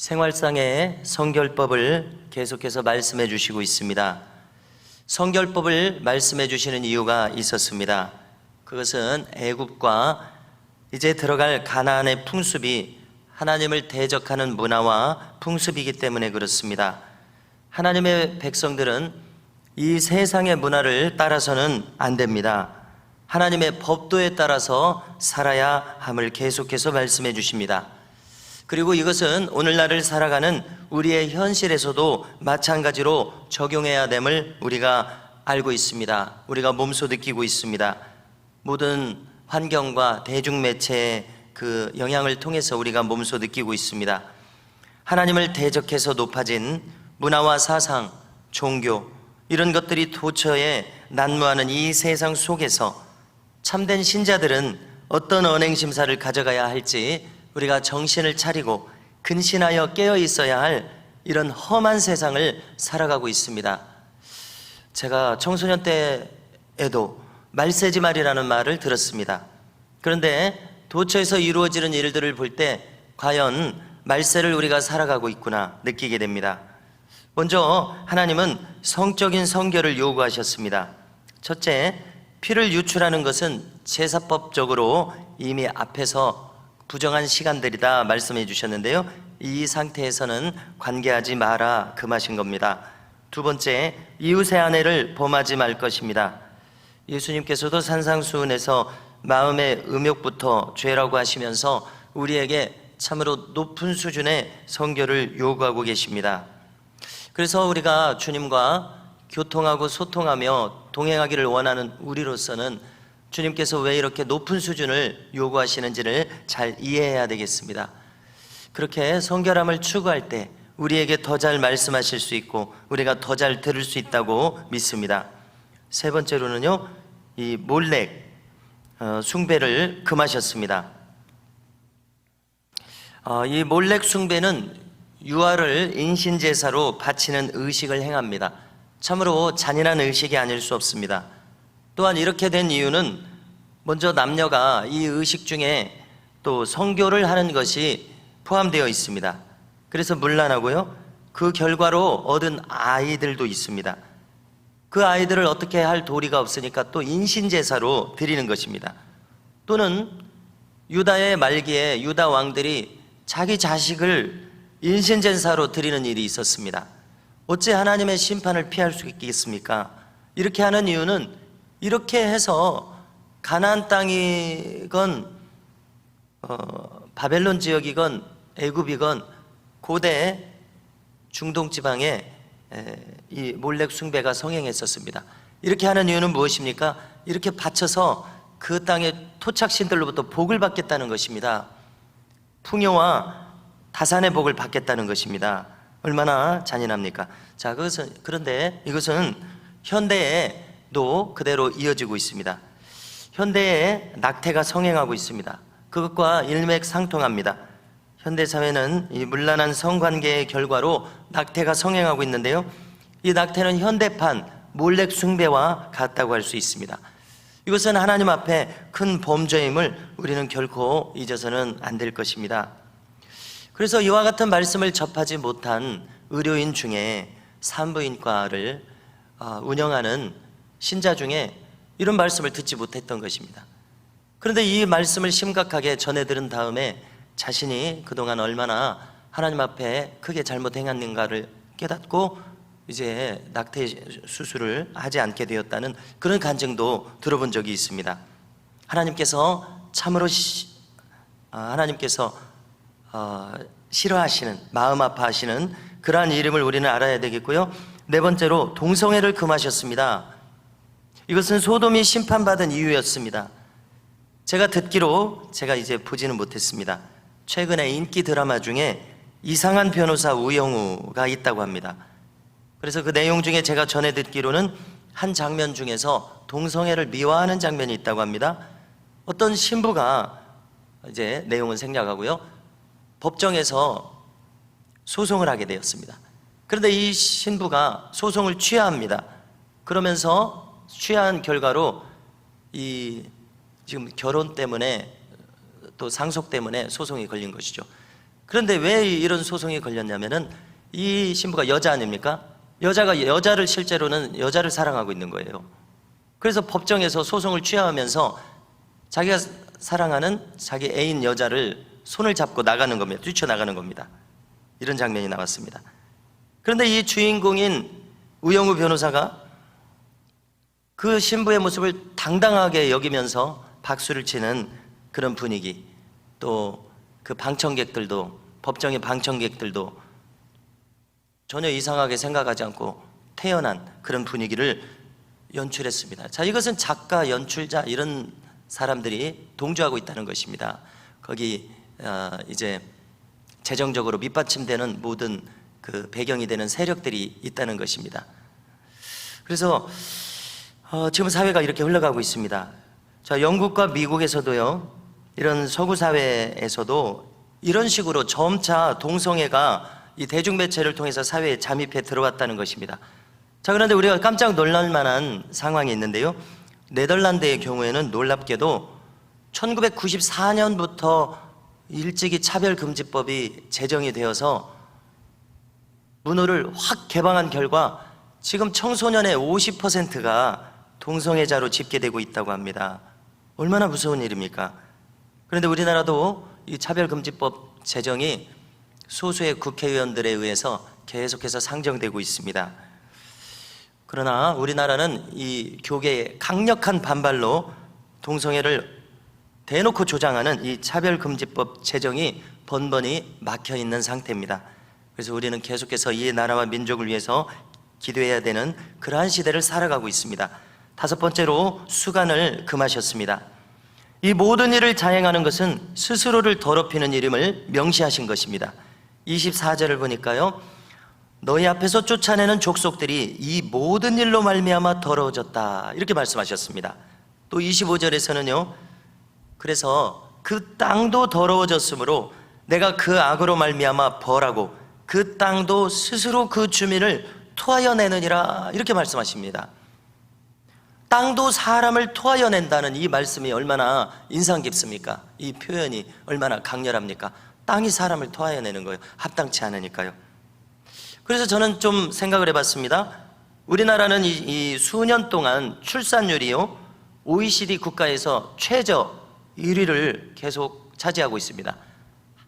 생활상의 성결법을 계속해서 말씀해 주시고 있습니다. 성결법을 말씀해 주시는 이유가 있었습니다. 그것은 애굽과 이제 들어갈 가나안의 풍습이 하나님을 대적하는 문화와 풍습이기 때문에 그렇습니다. 하나님의 백성들은 이 세상의 문화를 따라서는 안 됩니다. 하나님의 법도에 따라서 살아야 함을 계속해서 말씀해 주십니다. 그리고 이것은 오늘날을 살아가는 우리의 현실에서도 마찬가지로 적용해야 됨을 우리가 알고 있습니다. 우리가 몸소 느끼고 있습니다. 모든 환경과 대중매체의 그 영향을 통해서 우리가 몸소 느끼고 있습니다. 하나님을 대적해서 높아진 문화와 사상, 종교 이런 것들이 도처에 난무하는 이 세상 속에서 참된 신자들은 어떤 언행심사를 가져가야 할지 우리가 정신을 차리고 근신하여 깨어 있어야 할 이런 험한 세상을 살아가고 있습니다. 제가 청소년 때에도 말세지말이라는 말을 들었습니다. 그런데 도처에서 이루어지는 일들을 볼 때 과연 말세를 우리가 살아가고 있구나 느끼게 됩니다. 먼저 하나님은 성적인 성결을 요구하셨습니다. 첫째, 피를 유출하는 것은 제사법적으로 이미 앞에서 부정한 시간들이다 말씀해 주셨는데요, 이 상태에서는 관계하지 마라 금하신 겁니다. 두 번째, 이웃의 아내를 범하지 말 것입니다. 예수님께서도 산상수훈에서 마음의 음욕부터 죄라고 하시면서 우리에게 참으로 높은 수준의 성결을 요구하고 계십니다. 그래서 우리가 주님과 교통하고 소통하며 동행하기를 원하는 우리로서는 주님께서 왜 이렇게 높은 수준을 요구하시는지를 잘 이해해야 되겠습니다. 그렇게 성결함을 추구할 때 우리에게 더 잘 말씀하실 수 있고 우리가 더 잘 들을 수 있다고 믿습니다. 세 번째로는요, 이 몰렉 숭배를 금하셨습니다. 이 몰렉 숭배는 유아를 인신제사로 바치는 의식을 행합니다. 참으로 잔인한 의식이 아닐 수 없습니다. 또한 이렇게 된 이유는 먼저 남녀가 이 의식 중에 또 성교를 하는 것이 포함되어 있습니다. 그래서 문란하고요, 그 결과로 얻은 아이들도 있습니다. 그 아이들을 어떻게 할 도리가 없으니까 또 인신제사로 드리는 것입니다. 또는 유다의 말기에 유다 왕들이 자기 자식을 인신제사로 드리는 일이 있었습니다. 어찌 하나님의 심판을 피할 수 있겠습니까? 이렇게 하는 이유는 이렇게 해서 가나안 땅이건 바벨론 지역이건 애굽이건 고대 중동 지방에 이 몰렉 숭배가 성행했었습니다. 이렇게 하는 이유는 무엇입니까? 이렇게 바쳐서 그 땅의 토착신들로부터 복을 받겠다는 것입니다. 풍요와 다산의 복을 받겠다는 것입니다. 얼마나 잔인합니까? 자, 그런데 이것은 현대에도 그대로 이어지고 있습니다. 현대에 낙태가 성행하고 있습니다. 그것과 일맥상통합니다. 현대사회는 이 문란한 성관계의 결과로 낙태가 성행하고 있는데요, 이 낙태는 현대판 몰렉 숭배와 같다고 할 수 있습니다. 이것은 하나님 앞에 큰 범죄임을 우리는 결코 잊어서는 안 될 것입니다. 그래서 이와 같은 말씀을 접하지 못한 의료인 중에 산부인과를 운영하는 신자 중에 이런 말씀을 듣지 못했던 것입니다. 그런데 이 말씀을 심각하게 전해 들은 다음에 자신이 그동안 얼마나 하나님 앞에 크게 잘못 행했는가를 깨닫고 이제 낙태 수술을 하지 않게 되었다는 그런 간증도 들어본 적이 있습니다. 하나님께서 참으로 하나님께서 싫어하시는, 마음 아파하시는 그러한 이름을 우리는 알아야 되겠고요. 네 번째로 동성애를 금하셨습니다. 이것은 소돔이 심판받은 이유였습니다. 제가 듣기로, 제가 이제 보지는 못했습니다, 최근에 인기 드라마 중에 이상한 변호사 우영우가 있다고 합니다. 그래서 그 내용 중에 제가 전해 듣기로는 한 장면 중에서 동성애를 미화하는 장면이 있다고 합니다. 어떤 신부가, 이제 내용은 생략하고요, 법정에서 소송을 하게 되었습니다. 그런데 이 신부가 소송을 취하합니다. 그러면서 취한 결과로 지금 결혼 때문에 또 상속 때문에 소송이 걸린 것이죠. 그런데 왜 이런 소송이 걸렸냐면은 이 신부가 여자 아닙니까? 여자가 여자를 실제로는 여자를 사랑하고 있는 거예요. 그래서 법정에서 소송을 취하하면서 자기가 사랑하는 자기 애인 여자를 손을 잡고 나가는 겁니다. 뛰쳐나가는 겁니다. 이런 장면이 나왔습니다. 그런데 이 주인공인 우영우 변호사가 그 신부의 모습을 당당하게 여기면서 박수를 치는 그런 분위기, 또 그 방청객들도, 법정의 방청객들도 전혀 이상하게 생각하지 않고 태연한 그런 분위기를 연출했습니다. 자, 이것은 작가, 연출자 이런 사람들이 동조하고 있다는 것입니다. 거기 이제 재정적으로 밑받침되는 모든 그 배경이 되는 세력들이 있다는 것입니다. 그래서 지금 사회가 이렇게 흘러가고 있습니다. 자, 영국과 미국에서도요, 이런 서구 사회에서도 이런 식으로 점차 동성애가 이 대중매체를 통해서 사회에 잠입해 들어왔다는 것입니다. 자, 그런데 우리가 깜짝 놀랄 만한 상황이 있는데요, 네덜란드의 경우에는 놀랍게도 1994년부터 일찍이 차별금지법이 제정이 되어서 문호를 확 개방한 결과 지금 청소년의 50%가 동성애자로 집계되고 있다고 합니다. 얼마나 무서운 일입니까? 그런데 우리나라도 이 차별금지법 제정이 소수의 국회의원들에 의해서 계속해서 상정되고 있습니다. 그러나 우리나라는 이 교계의 강력한 반발로 동성애를 대놓고 조장하는 이 차별금지법 제정이 번번이 막혀 있는 상태입니다. 그래서 우리는 계속해서 이 나라와 민족을 위해서 기도해야 되는 그러한 시대를 살아가고 있습니다. 다섯 번째로 수간을 금하셨습니다. 이 모든 일을 자행하는 것은 스스로를 더럽히는 일임을 명시하신 것입니다. 24절을 보니까요, 너희 앞에서 쫓아내는 족속들이 이 모든 일로 말미암아 더러워졌다, 이렇게 말씀하셨습니다. 또 25절에서는요, 그래서 그 땅도 더러워졌으므로 내가 그 악으로 말미암아 벌하고 그 땅도 스스로 그 주민을 토하여 내느니라, 이렇게 말씀하십니다. 땅도 사람을 토하여 낸다는 이 말씀이 얼마나 인상 깊습니까? 이 표현이 얼마나 강렬합니까? 땅이 사람을 토하여 내는 거예요. 합당치 않으니까요. 그래서 저는 좀 생각을 해봤습니다. 우리나라는 이 수년 동안 출산율이요, OECD 국가에서 최저 1위를 계속 차지하고 있습니다.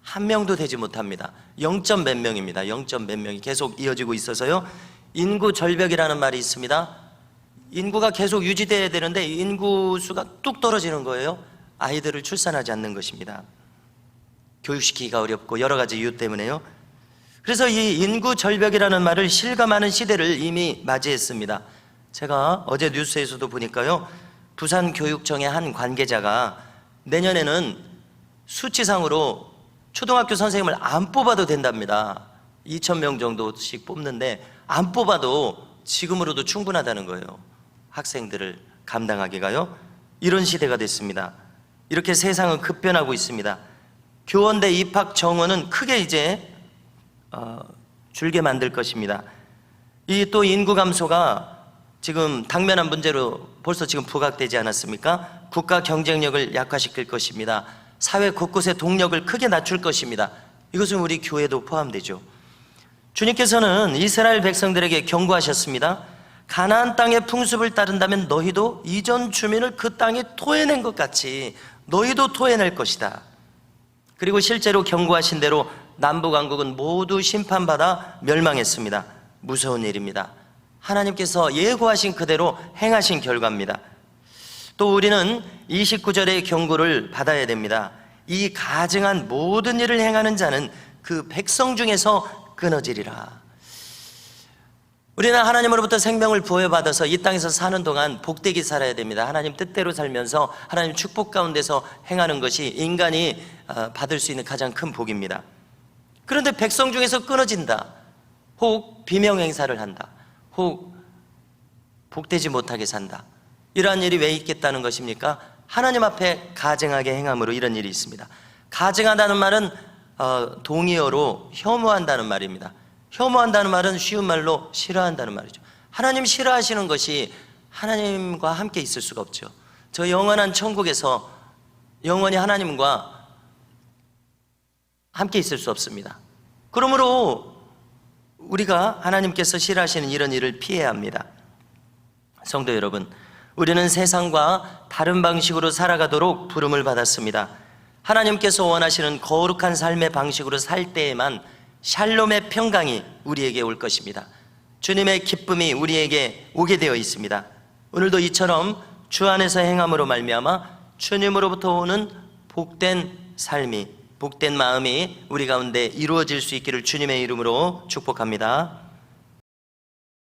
한 명도 되지 못합니다. 0점 몇 명입니다. 0점 몇 명이 계속 이어지고 있어서요, 인구 절벽이라는 말이 있습니다. 인구가 계속 유지돼야 되는데 인구 수가 뚝 떨어지는 거예요. 아이들을 출산하지 않는 것입니다. 교육시키기가 어렵고 여러 가지 이유 때문에요. 그래서 이 인구 절벽이라는 말을 실감하는 시대를 이미 맞이했습니다. 제가 어제 뉴스에서도 보니까요, 부산교육청의 한 관계자가 내년에는 수치상으로 초등학교 선생님을 안 뽑아도 된답니다. 2,000명 정도씩 뽑는데 안 뽑아도 지금으로도 충분하다는 거예요. 학생들을 감당하기가요. 이런 시대가 됐습니다. 이렇게 세상은 급변하고 있습니다. 교원대 입학 정원은 크게 이제 줄게 만들 것입니다. 이 또 인구 감소가 지금 당면한 문제로 벌써 지금 부각되지 않았습니까? 국가 경쟁력을 약화시킬 것입니다. 사회 곳곳의 동력을 크게 낮출 것입니다. 이것은 우리 교회도 포함되죠. 주님께서는 이스라엘 백성들에게 경고하셨습니다. 가나안 땅의 풍습을 따른다면 너희도 이전 주민을 그 땅에 토해낸 것 같이 너희도 토해낼 것이다. 그리고 실제로 경고하신 대로 남북왕국은 모두 심판받아 멸망했습니다. 무서운 일입니다. 하나님께서 예고하신 그대로 행하신 결과입니다. 또 우리는 29절의 경고를 받아야 됩니다. 이 가증한 모든 일을 행하는 자는 그 백성 중에서 끊어지리라. 우리는 하나님으로부터 생명을 부여받아서 이 땅에서 사는 동안 복되게 살아야 됩니다. 하나님 뜻대로 살면서 하나님 축복 가운데서 행하는 것이 인간이 받을 수 있는 가장 큰 복입니다. 그런데 백성 중에서 끊어진다, 혹 비명 행사를 한다, 혹 복되지 못하게 산다, 이러한 일이 왜 있겠다는 것입니까? 하나님 앞에 가증하게 행함으로 이런 일이 있습니다. 가증하다는 말은 동의어로 혐오한다는 말입니다. 혐오한다는 말은 쉬운 말로 싫어한다는 말이죠. 하나님 싫어하시는 것이 하나님과 함께 있을 수가 없죠. 저 영원한 천국에서 영원히 하나님과 함께 있을 수 없습니다. 그러므로 우리가 하나님께서 싫어하시는 이런 일을 피해야 합니다. 성도 여러분, 우리는 세상과 다른 방식으로 살아가도록 부름을 받았습니다. 하나님께서 원하시는 거룩한 삶의 방식으로 살 때에만 샬롬의 평강이 우리에게 올 것입니다. 주님의 기쁨이 우리에게 오게 되어 있습니다. 오늘도 이처럼 주 안에서 행함으로 말미암아 주님으로부터 오는 복된 삶이, 복된 마음이 우리 가운데 이루어질 수 있기를 주님의 이름으로 축복합니다.